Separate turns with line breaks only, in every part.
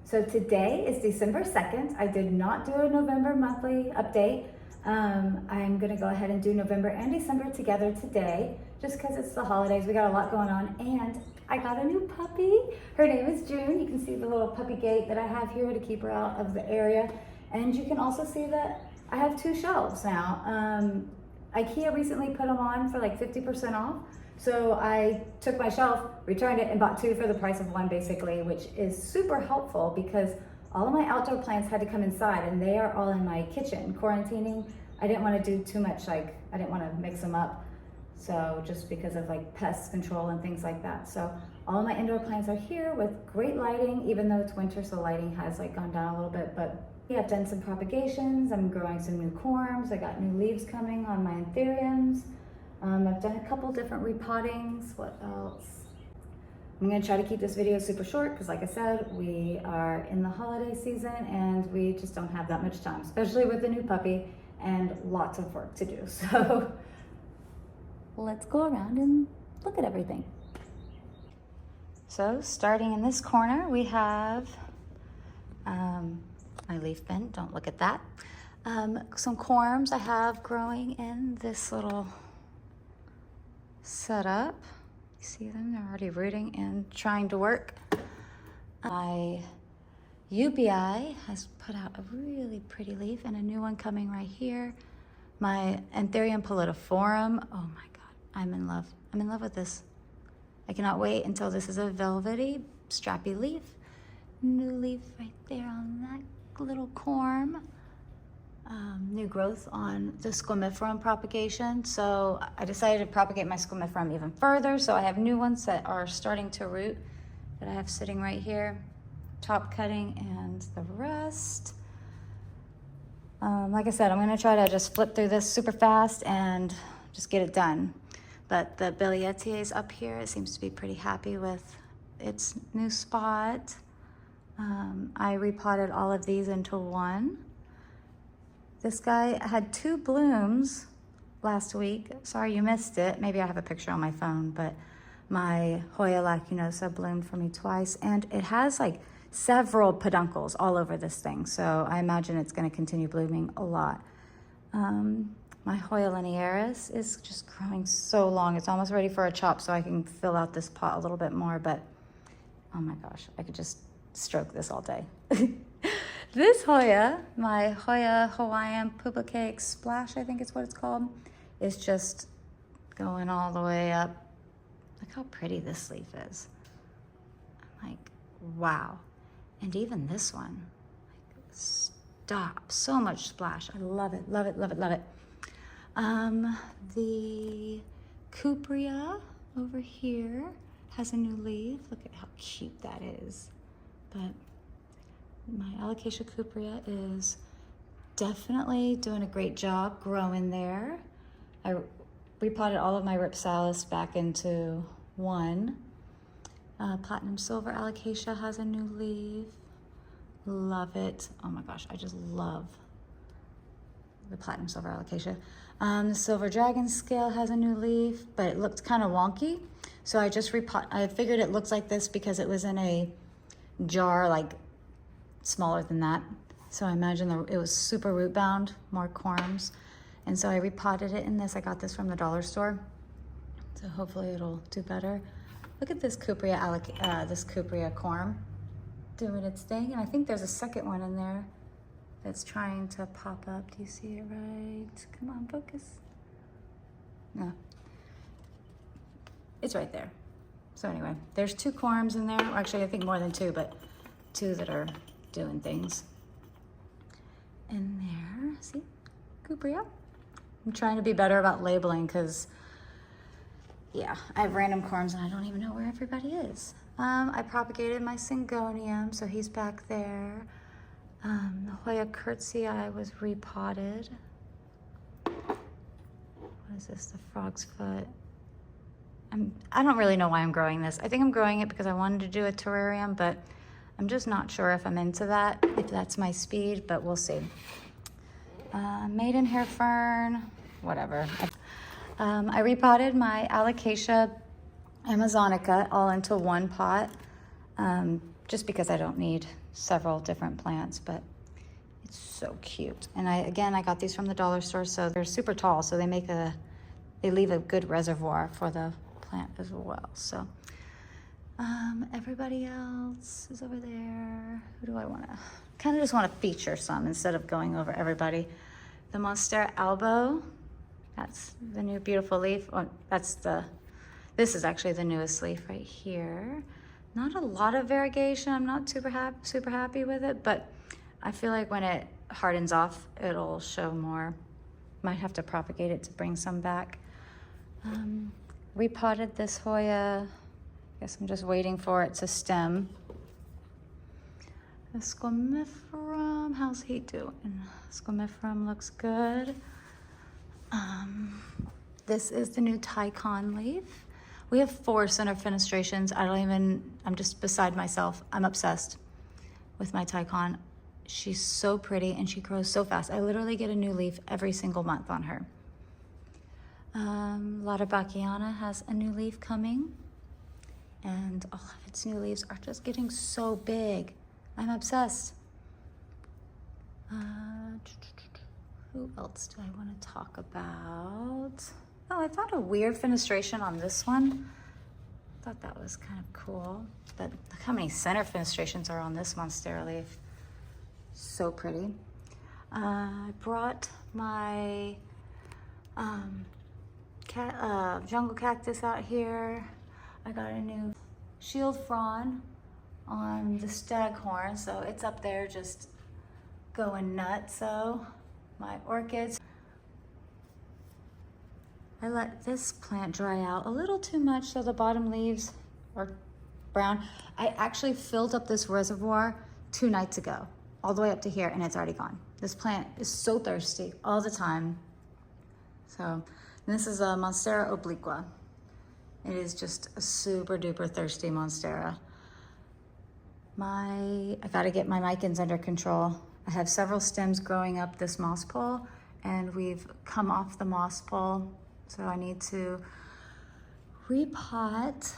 So today is December 2nd. I did not do a November monthly update. I'm gonna go ahead and do November and December together today, just because it's the holidays. We got a lot going on, and I got a new puppy. Her name is June. You can see the little puppy gate that I have here to keep her out of the area. And you can also see that I have 2 shelves now. IKEA recently put them on for like 50% off. So I took my shelf, returned it, and bought 2 for the price of 1 basically, which is super helpful because all of my outdoor plants had to come inside and they are all in my kitchen. Quarantining, I didn't want to do too much, I didn't want to mix them up. So just because of like pest control and things like that. So all of my indoor plants are here with great lighting, even though it's winter, so lighting has like gone down a little bit, but yeah, I've done some propagations. I'm growing some new corms. I got new leaves coming on my anthuriums. I've done a couple different repottings. What else? I'm gonna try to keep this video super short because like I said, we are in the holiday season and we just don't have that much time, especially with the new puppy and lots of work to do. So let's go around and look at everything. So starting in this corner, we have my leaf bin, don't look at that. Some corms I have growing in this little setup. You see them, they're already rooting and trying to work. My UBI has put out a really pretty leaf and a new one coming right here. My Anthurium pallidiflorum, oh my God, I'm in love. I'm in love with this. I cannot wait until this is a velvety, strappy leaf. New leaf right there on that little corm. New growth on the squamiferum propagation. So I decided to propagate my squamiferum even further. So I have new ones that are starting to root that I have sitting right here. Top cutting and the rest. Like I said, I'm gonna try to just flip through this super fast and just get it done. But the Billietier up here, it seems to be pretty happy with its new spot. I repotted all of these into one. This guy had 2 blooms last week. Sorry you missed it. Maybe I have a picture on my phone, but my Hoya lacunosa bloomed for me twice, and it has like several peduncles all over this thing. So I imagine it's gonna continue blooming a lot. My Hoya linearis is just growing so long. It's almost ready for a chop so I can fill out this pot a little bit more, but oh my gosh, I could just stroke this all day. This Hoya, my Hoya Hawaiian Publicake Splash, I think is what it's called, is just going all the way up. Look how pretty this leaf is. I'm like, wow. And even this one, like, stop, so much splash. I love it, love it, love it, love it. The Cupria over here has a new leaf. Look at how cute that is. But my Alocasia Cupria is definitely doing a great job growing there. I repotted all of my Ripsalis back into one. Platinum Silver Alocasia has a new leaf. Love it. Oh my gosh, I just love the Platinum Silver Alocasia. The Silver Dragon Scale has a new leaf, but it looked kind of wonky. So I just I figured it looks like this because it was in a jar like smaller than that. So I imagine it was super root bound, more corms. And so I repotted it in this. I got this from the dollar store. So hopefully it'll do better. Look at this Cupria, this Cupria corm doing its thing. And I think there's a second one in there that's trying to pop up. Do you see it right? Come on, focus. No, it's right there. So anyway, there's 2 corms in there. Or actually, I think more than 2, but 2 that are doing things. And there, see, Cupria. I'm trying to be better about labeling because, yeah, I have random corms and I don't even know where everybody is. I propagated my Syngonium, so he's back there. The Hoya Curtsii was repotted. What is this, the frog's foot? I don't really know why I'm growing this. I think I'm growing it because I wanted to do a terrarium, but I'm just not sure if I'm into that, if that's my speed, but we'll see. Maidenhair fern, whatever. I repotted my Alocasia Amazonica all into one pot just because I don't need several different plants, but it's so cute. And I got these from the dollar store, so they're super tall, so they leave a good reservoir for the plant as well. So everybody else is over there. Who do I want to, kind of just want to feature some instead of going over everybody. The Monstera albo, that's the new beautiful leaf. Oh, this is actually the newest leaf right here. Not a lot of variegation. I'm not super happy with it, but I feel like when it hardens off, it'll show more. Might have to propagate it to bring some back. Repotted this Hoya. Guess I'm just waiting for it to stem. The Squamiferum, how's he doing? Squamiferum looks good. This is the new Tycon leaf. We have 4 center fenestrations. I'm just beside myself. I'm obsessed with my Tycon. She's so pretty and she grows so fast. I literally get a new leaf every single month on her. Lauterbachia has a new leaf coming, and all of its new leaves are just getting so big. I'm obsessed. Who else do I want to talk about? Oh, I found a weird fenestration on this one. Thought that was kind of cool. But look how many center fenestrations are on this Monstera leaf. So pretty. I brought my jungle cactus out here. I got a new shield frond on the staghorn, so it's up there just going nuts. So my orchids. I let this plant dry out a little too much, so the bottom leaves are brown. I actually filled up this reservoir 2 nights ago, all the way up to here, and it's already gone. This plant is so thirsty all the time. So this is a Monstera obliqua. It is just a super duper thirsty Monstera. I gotta get my micans under control. I have several stems growing up this moss pole, and we've come off the moss pole. So I need to repot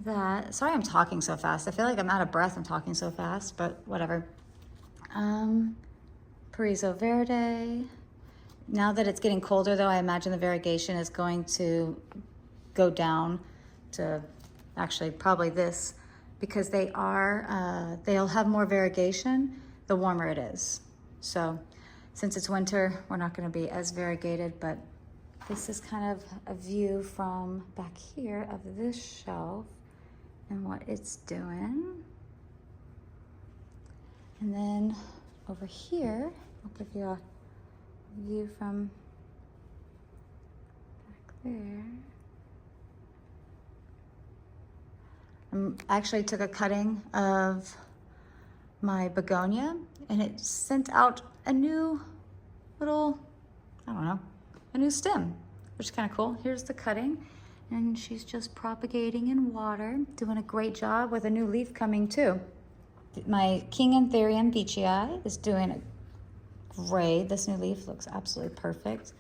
that. Sorry I'm talking so fast. I feel like I'm out of breath. I'm talking so fast, but whatever. Pariso verde. Now that it's getting colder though, I imagine the variegation is going to go down to actually probably this, because they'll have more variegation the warmer it is. So since it's winter, we're not gonna be as variegated, but this is kind of a view from back here of this shelf and what it's doing. And then over here, I'll give you a view from back there. I actually took a cutting of my begonia and it sent out a new little, I don't know, a new stem, which is kind of cool. Here's the cutting, and she's just propagating in water, doing a great job with a new leaf coming too. My King Anthurium beechii is doing great. This new leaf looks absolutely perfect.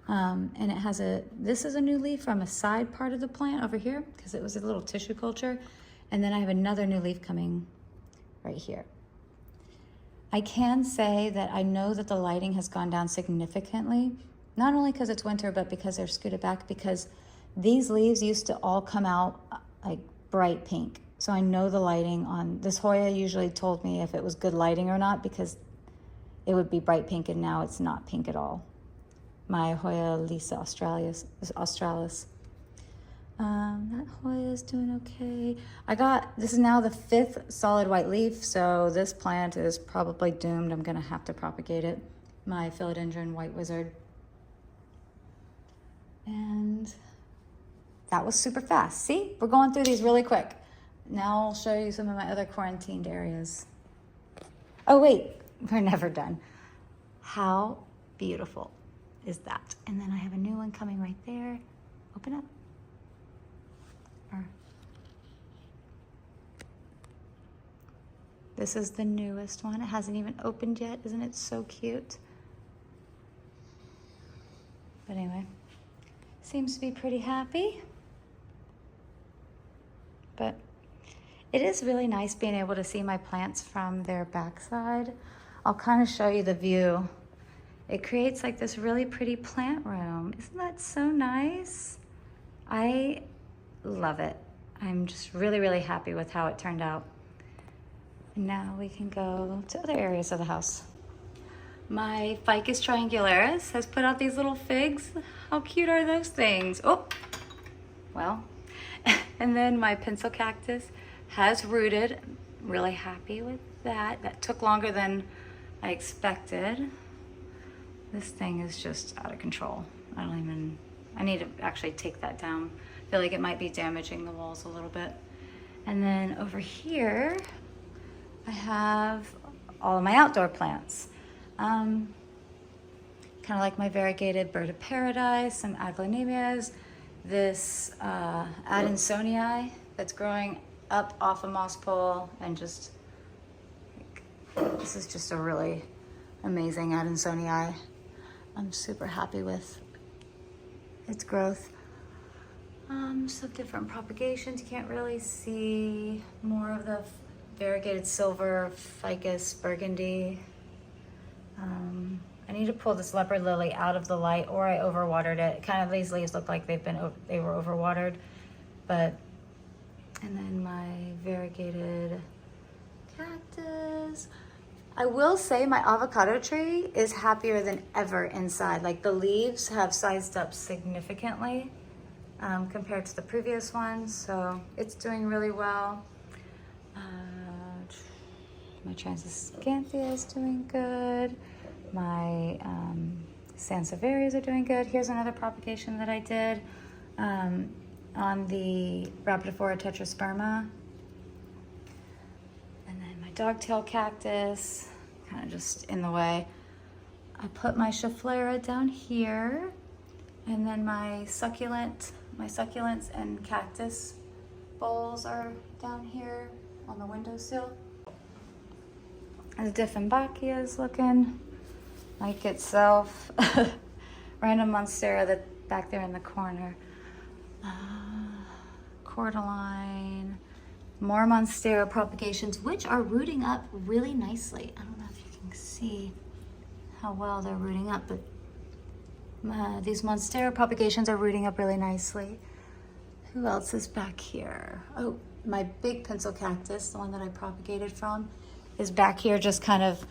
And it has this is a new leaf from a side part of the plant over here, because it was a little tissue culture. And then I have another new leaf coming right here. I can say that I know that the lighting has gone down significantly, not only because it's winter, but because they're scooted back, because these leaves used to all come out like bright pink. So I know the lighting on this Hoya usually told me if it was good lighting or not, because it would be bright pink, and now it's not pink at all. My Hoya Lisa Australis. That Hoya is doing okay. This is now the 5th solid white leaf, so this plant is probably doomed. I'm gonna have to propagate it. My philodendron white wizard. And that was super fast. See, we're going through these really quick. Now I'll show you some of my other quarantined areas. Oh wait, we're never done. How beautiful is that? And then I have a new one coming right there. Open up. This is the newest one. It hasn't even opened yet. Isn't it so cute? But anyway, seems to be pretty happy. But It is really nice being able to see my plants from their backside. I'll kind of show you the view. It creates like this really pretty plant room. Isn't that so nice? I love it. I'm just really, really happy with how it turned out. And now we can go to other areas of the house. My Ficus triangularis has put out these little figs. How cute are those things? Oh, well. And then my pencil cactus has rooted. Really happy with that. That took longer than I expected. This thing is just out of control. I need to actually take that down. I feel like it might be damaging the walls a little bit. And then over here, I have all of my outdoor plants. Kind of like my variegated bird of paradise, some aglaonemias, this Adansonii that's growing up off a moss pole, and just, this is just a really amazing Adansonii. I'm super happy with its growth. Some different propagations. You can't really see more of the variegated silver, ficus, burgundy. I need to pull this leopard lily out of the light, or I overwatered it. Kind of, these leaves look like they were overwatered, but, and then my variegated cactus. I will say my avocado tree is happier than ever inside. Like, the leaves have sized up significantly compared to the previous ones, so it's doing really well. My Transiscanthia is doing good. My Sansevieras are doing good. Here's another propagation that I did on the Rhabdophora tetrasperma. And then my dogtail cactus, kind of just in the way. I put my Schefflera down here, and then my succulents and cactus bowls are down here on the windowsill. And the Dieffenbachia is looking like itself. Random Monstera that's back there in the corner. Cordyline. More Monstera propagations, which are rooting up really nicely. I don't know if you can see how well they're rooting up, but these Monstera propagations are rooting up really nicely. Who else is back here? Oh, my big pencil cactus, the one that I propagated from, is back here just kind of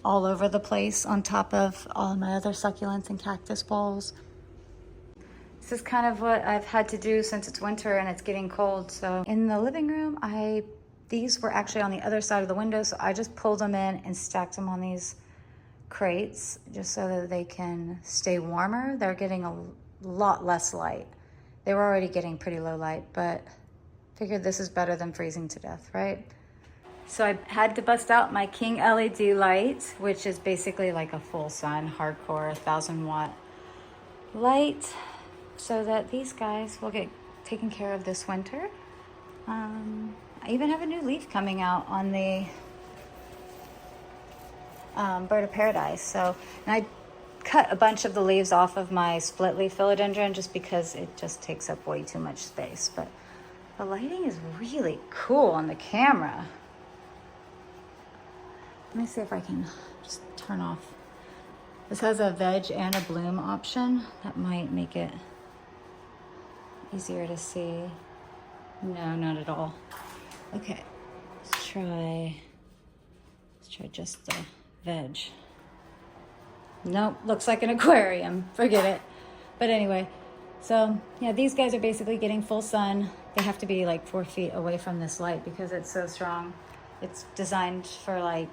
all over the place on top of all of my other succulents and cactus bowls. This is kind of what I've had to do since it's winter and it's getting cold. So in the living room, these were actually on the other side of the window, so I just pulled them in and stacked them on these crates just so that they can stay warmer. They're getting a lot less light. They were already getting pretty low light, but figured this is better than freezing to death, right? So I had to bust out my King LED light, which is basically like a full sun, hardcore 1,000-watt light, so that these guys will get taken care of this winter. I even have a new leaf coming out on the bird of paradise. So, and I cut a bunch of the leaves off of my split leaf philodendron just because it just takes up way too much space. But the lighting is really cool on the camera. Let me see if I can just turn off. This has a veg and a bloom option. That might make it easier to see. No, not at all. Okay, let's try just the veg. Nope, looks like an aquarium. Forget it. But anyway, so yeah, these guys are basically getting full sun. They have to be like 4 feet away from this light because it's so strong. It's designed for like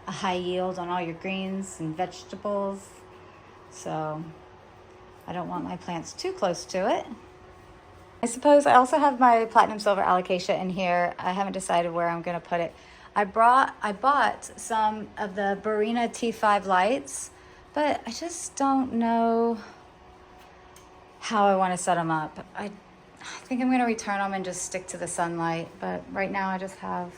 a high yield on all your greens and vegetables. So I don't want my plants too close to it. I suppose I also have my platinum silver alocasia in here. I haven't decided where I'm gonna put it. I bought some of the Barina T5 lights, but I just don't know how I want to set them up. I think I'm going to return them and just stick to the sunlight, but right now I just have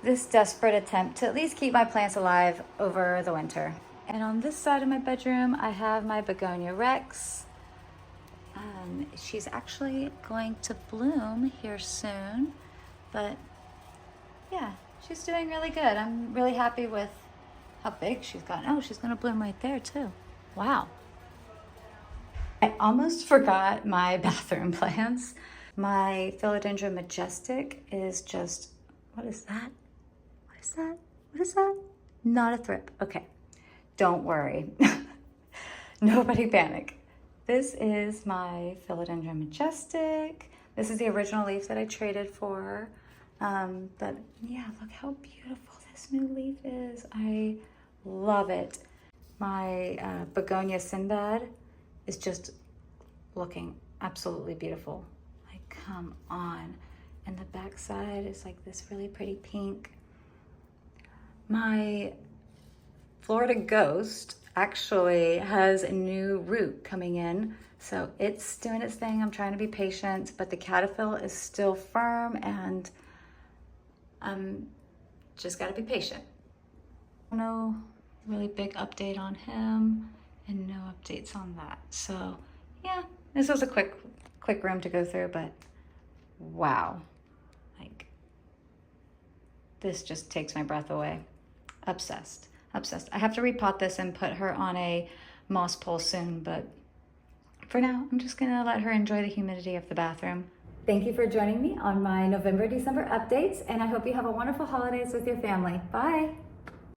this desperate attempt to at least keep my plants alive over the winter. And on this side of my bedroom, I have my Begonia Rex. She's actually going to bloom here soon. but yeah, she's doing really good. I'm really happy with how big she's gotten. Oh, she's gonna bloom right there too. Wow. I almost forgot my bathroom plants. My Philodendron Majestic is just, what is that? What is that? What is that? Not a thrip. Okay, don't worry. Nobody panic. This is my Philodendron Majestic. This is the original leaf that I traded for. But yeah, look how beautiful this new leaf is. I love it. My Begonia Sinbad is just looking absolutely beautiful. Like, come on. And the back side is like this really pretty pink. My Florida Ghost actually has a new root coming in. So it's doing its thing. I'm trying to be patient, but the caterpillar is still firm, and just gotta be patient. No really big update on him and no updates on that. So yeah, this was a quick room to go through, but wow. Like, this just takes my breath away. Obsessed, obsessed. I have to repot this and put her on a moss pole soon, but for now, I'm just gonna let her enjoy the humidity of the bathroom. Thank you for joining me on my November, December updates, and I hope you have a wonderful holidays with your family. Bye.